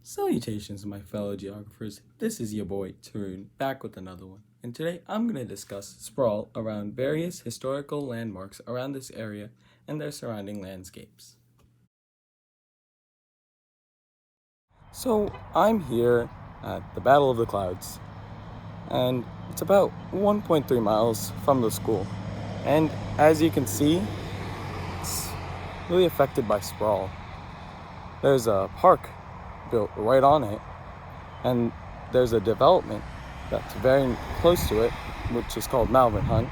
Salutations, my fellow geographers. This is your boy, Tarun, back with another one. And today I'm going to discuss sprawl around various historical landmarks around this area and their surrounding landscapes. So I'm here at the Battle of the Clouds, and it's about 1.3 miles from the school. And as you can see, it's really affected by sprawl. There's a park built right on it, and there's a development that's very close to it, which is called Malvern Hunt,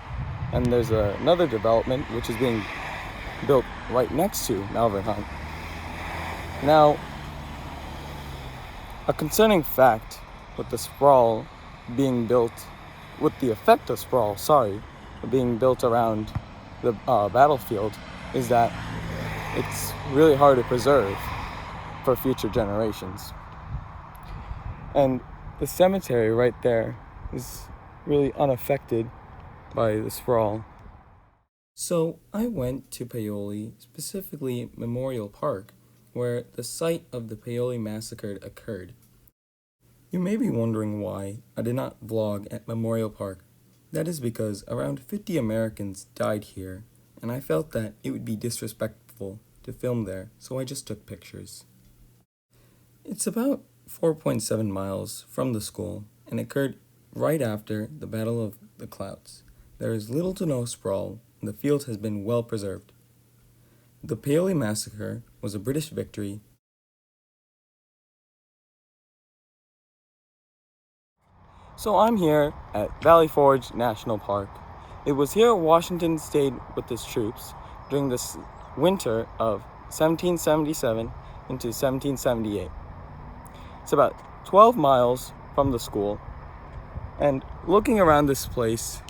and there's another development which is being built right next to Malvern Hunt. Now, a concerning fact with the sprawl being built, with the effect of sprawl, being built around the battlefield, is that it's really hard to preserve for future generations. And the cemetery right there is really unaffected by the sprawl. So I went to Paoli, specifically Memorial Park, where the site of the Paoli massacre occurred. You may be wondering why I did not vlog at Memorial Park. That is because around 50 Americans died here, and I felt that it would be disrespectful to film there, so I just took pictures. It's about 4.7 miles from the school and occurred right after the Battle of the Clouds. There is little to no sprawl, and the field has been well preserved. The Paoli massacre was a British victory. So I'm here at Valley Forge National Park. It was here Washington stayed with his troops during this winter of 1777 into 1778. It's about 12 miles from the school, and looking around this place,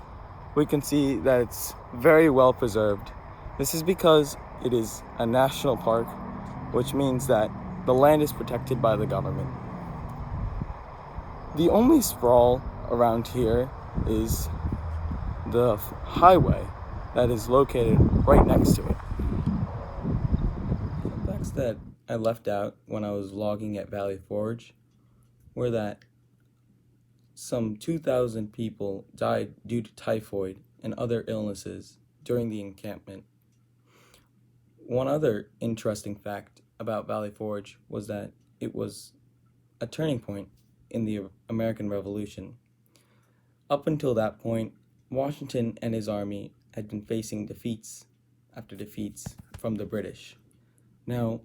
we can see that it's very well preserved. This is because it is a national park, which means that the land is protected by the government. The only sprawl around here is the highway that is located right next to it. The facts that I left out when I was vlogging at Valley Forge were that some 2,000 people died due to typhoid and other illnesses during the encampment. One other interesting fact about Valley Forge was that it was a turning point in the American Revolution. Up until that point, Washington and his army had been facing defeats after defeats from the British. Now,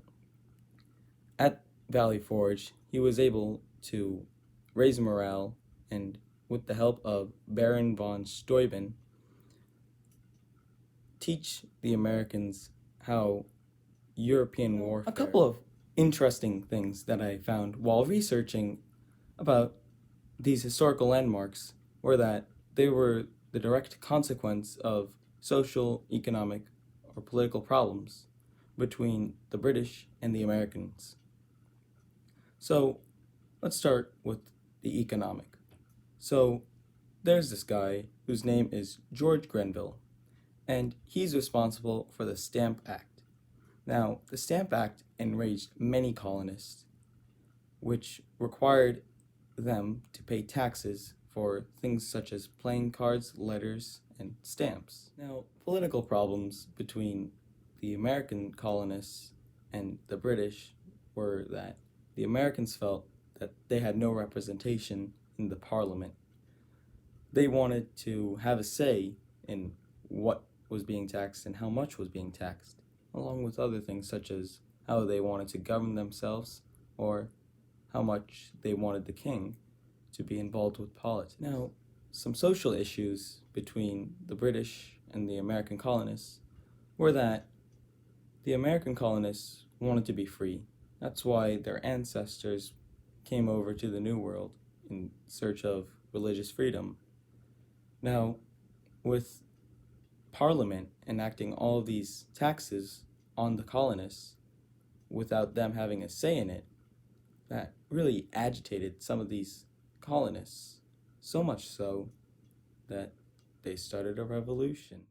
at Valley Forge, he was able to raise morale and, with the help of Baron von Steuben, teach the Americans how European warfare. A couple of interesting things that I found while researching about these historical landmarks were that they were the direct consequence of social, economic, or political problems between the British and the Americans. So let's start with the economic. So there's this guy whose name is George Grenville, and he's responsible for the Stamp Act. Now, the Stamp Act enraged many colonists, which required them to pay taxes for things such as playing cards, letters, and stamps. Now, political problems between the American colonists and the British were that the Americans felt that they had no representation in the Parliament. They wanted to have a say in what was being taxed and how much was being taxed, along with other things such as how they wanted to govern themselves or how much they wanted the king to be involved with politics. Now, some social issues between the British and the American colonists were that the American colonists wanted to be free. That's why their ancestors came over to the New World in search of religious freedom. Now, with Parliament enacting all these taxes on the colonists without them having a say in it, that really agitated some of these colonists, so much so that they started a revolution.